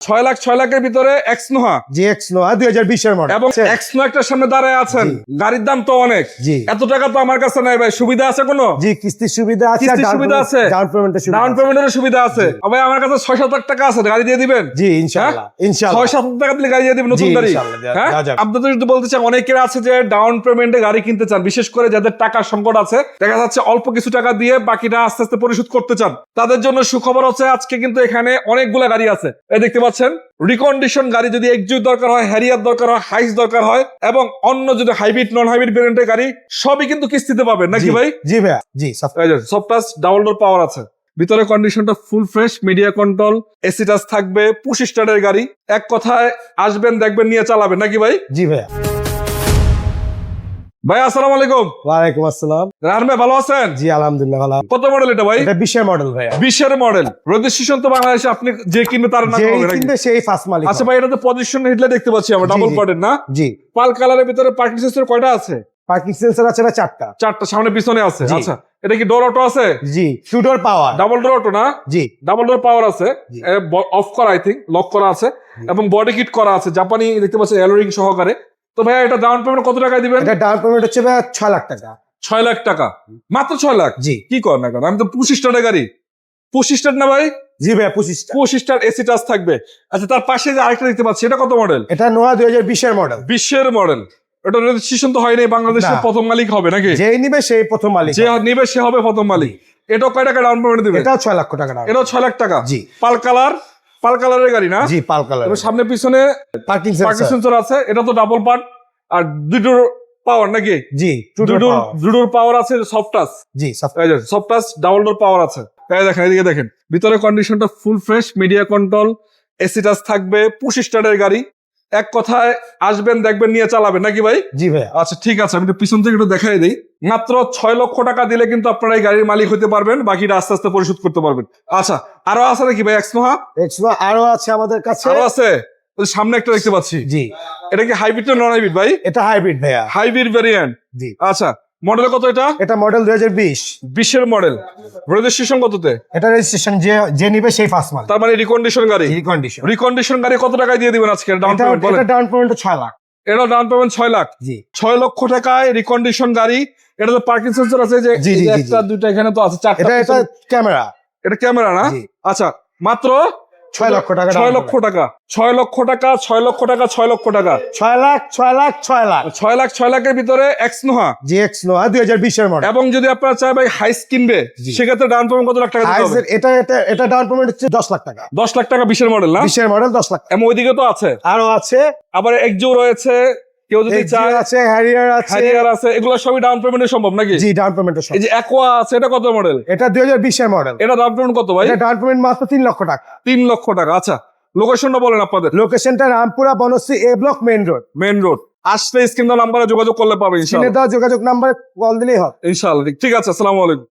6 লাখের ভিতরে এক্সনোহা। জি এক্সনোহা 2020 এর মডেল এবং এক্সনো একটার সামনে দাঁড়ায় আছেন, গাড়ির দাম তো অনেক। জি এত টাকা তো আমার কাছে নাই ভাই, সুবিধা আছে কোনো? জি কিস্তির সুবিধা আছে, কিস্তির সুবিধা আছে, ডাউন পেমেন্টের সুবিধা, ডাউন পেমেন্টের সুবিধা আছে। ভাই আমার কাছে 6-7 লাখ টাকা আছে, গাড়ি দিয়ে দিবেন? জি ইনশাআল্লাহ ইনশাআল্লাহ 6-7 লাখ টাকা দিলে গাড়ি দিয়ে দিবেন, নতুন গাড়ি। হ্যাঁ আপনাদের যদি বলতে চান, অনেকের আছে যে ডাউন পেমেন্টে গাড়ি কিনতে চান, বিশেষ করে যাদের টাকার সংকট আছে, দেখা যাচ্ছে অল্প কিছু টাকা দিয়ে বাকিটা আস্তে আস্তে পরিশোধ করতে চান, তাদের জন্য সুখবর হচ্ছে আজকে কিন্তু এখানে অনেকগুলা গাড়ি আছে। এই দেখতে পাচ্ছেন রিকন্ডিশন গাড়ি, যদি এক্সজুট দরকার হয়, হ্যারিয়ার দরকার হয়, হাইস দরকার হয়, এবং অন্য যদি হাইব্রিড নন হাইব্রিড ভেরিয়েন্টের গাড়ি, সবই কিন্তু কিস্তিতে পাবেন নাকি ভাই? জি ভাই জি সফট টাচ ডাবল ডোর পাওয়ার আছে, ভিতরে কন্ডিশনটা full fresh, media control, AC touch থাকবে, পুশ স্টার্টের গাড়ি। এক কথায় আসবেন, দেখবেন, নিয়ে চালাবেন নাকি ভাই? জি ভাই। ভাই আসসালামু আলাইকুম। ওয়ালাইকুম আসসালাম। রাহান ভাই ভালো আছেন? জি আলহামদুলিল্লাহ ভালো। কত মডেল এটা ভাই? এটা 20 এর মডেল ভাই। 20 এর মডেল। রেজিস্ট্রেশন তো বাংলাদেশে, আপনি যে কিনবে তার নাম হবে নাকি? কিনবে সেই ফার্স্ট মালিক। আচ্ছা ভাই, এটাতে পজিশন হেডলাইট দেখতে পাচ্ছি আমরা, ডাবল কোডের না? জি। পাল কালারের ভিতরে পার্কিং সেন্সর কয়টা আছে? পার্কিং সেন্সর আছে ভাই 4টা। 4টা সামনে পিছনে আছে। আচ্ছা এটা কি ডোর অটো আছে? জি টু ডোর পাওয়ার। ডাবল ডোর অটো না? জি ডাবল ডোর পাওয়ার আছে, অফ করা আই থিংক, লক করা আছে, এবং বডি কিট করা আছে, জাপানি দেখতে পাচ্ছি এলোরিং সহকারে। তো ভাই এটা ডাউন পেমেন্ট কত টাকা দিবেন? এটা ডাউন পেমেন্ট হচ্ছে ভাই 6 লাখ টাকা। 6 লাখ টাকা মাত্র? 6 লাখ? জি। কি কর না কেন, আমি তো পুশ স্টারের গাড়ি। পুশ স্টার না ভাই? জি ভাই 25টা। পুশ স্টার, এসি টাচ থাকবে। আচ্ছা তার পাশে যে আরেকটা দেখতে পাচ্ছি, এটা কত মডেল? এটা নোয়া 2020 এর মডেল। 20 এর মডেল। এটা রেজিস্ট্রেশন তো হয়নি, বাংলাদেশের প্রথম মালিক হবে নাকি? যেই নিবে সেই প্রথম মালিক, যে নিবে সে হবে প্রথম মালিক। এটা কয় টাকা ডাউন পেমেন্ট দিবেন? এটাও 6 লক্ষ টাকা ডাউন। এটাও 6 লাখ টাকা। জি। পাল কালারের গাড়ি না? জি পাল কালার। এবং সামনে পিছনে পার্কিং পার্কিং সেন্সর। সেন্সর আছে। এটা তো ডাবল পার্ট আর দুটোর পাওয়ার নাকি? জি দুটোর পাওয়ার আছে, সফট টাচ। জি সফট টাচ ডাবল ডোর পাওয়ার আছে। এই দেখেন, এদিকে দেখেন, ভিতরে কন্ডিশনটা full fresh, media control, AC touch থাকবে, পুশ স্টার্টের গাড়ি। এক কথায় আসবেন, দেখবেন, নিয়ে চালাবেন নাকি ভাই? জি ভাই। আচ্ছা ঠিক আছে, আমি একটু পিছন থেকে একটু দেখাই দিই। মাত্র 6 লক্ষ টাকা দিলে কিন্তু আপনারা এই গাড়ির মালিক হতে পারবেন, বাকিটা আস্তে আস্তে পরিশোধ করতে পারবেন। আচ্ছা আরো আছে নাকি ভাই এক্সনোহা? এক্সট্রা আরো আছে আমাদের কাছে। আরো আছে, ওই সামনে একটা দেখতে পাচ্ছি। জি। এটা কি হাইব্রিড না নন হাইব্রিড ভাই? এটা হাইব্রিড ভাইয়া। Hybrid variant. জি। আচ্ছা মডেল কত এটা? এটা মডেল 2020। 20 এর মডেল। রেজিস্ট্রেশন কততে? এটা রেজিস্ট্রেশন যে নিবে সেই ফার্স্ট মালিক। তার মানে রিকন্ডিশন গাড়ি। রিকন্ডিশন গাড়ি কত টাকায় দিয়ে দিবেন আজকে ডাউন পেমেন্ট বলেন? এটা ডাউন পেমেন্ট 6 লাখ। এটা ডাউন পেমেন্ট 6 লাখ। জি। 6 লক্ষ টাকায় রিকন্ডিশন গাড়ি। এটা তো পার্কিং সেন্সর আছে, যে একটা দুইটা এখানে তো আছে, 4টা। এটা ক্যামেরা। এটা ক্যামেরা না? জি। আচ্ছা মাত্র 6 লক্ষ টাকা। 6 লক্ষ টাকা। 6 লক্ষ টাকা, 6 লক্ষ টাকা, 6 লক্ষ টাকা। 6 লাখ 6 লাখ 6 লাখ। 6 লাখের ভিতরে এক্সনোহা। জি এক্সনোহা 2020 এর মডেল। এবং যদি আপনারা চাই ভাই হাইস কিনবে, সেক্ষেত্রে ডাউন পেমেন্ট কত লাখ টাকা দিতে হবে? এটা ডাউন পেমেন্ট হচ্ছে 10 লাখ টাকা। 10 লাখ টাকা 20 এর মডেল না? 20 এর মডেল 10 লাখ। এবং ওইদিকে তো আছে, আরো আছে, আবার এক্সজো রয়েছে, কেউ যদি চায় আছে, হ্যারিয়ার আছে, এগুলো সবই ডাউন পেমেন্টে সম্ভব নাকি? জি ডাউন পেমেন্ট। এই যে অ্যাকোয়া আছে, এটা কত মডেল? এটা 2020 এর মডেল। এটা ডাউন পেমেন্ট কত ভাই? এটা ডাউন পেমেন্ট মাত্র 3 লক্ষ টাকা। 3 লক্ষ টাকা। আচ্ছা লোকেশনটা বলেন আপনাদের। লোকেশনটা Rampura Banasree A block main road. Main road. আসলে স্ক্রিন নাম্বারে যোগাযোগ করলে পাবে ইনশাআল্লাহ। যোগাযোগ নাম্বারে কল দিলেই হবে ইনশাআল্লাহ। ঠিক আছে, আসসালামু আলাইকুম।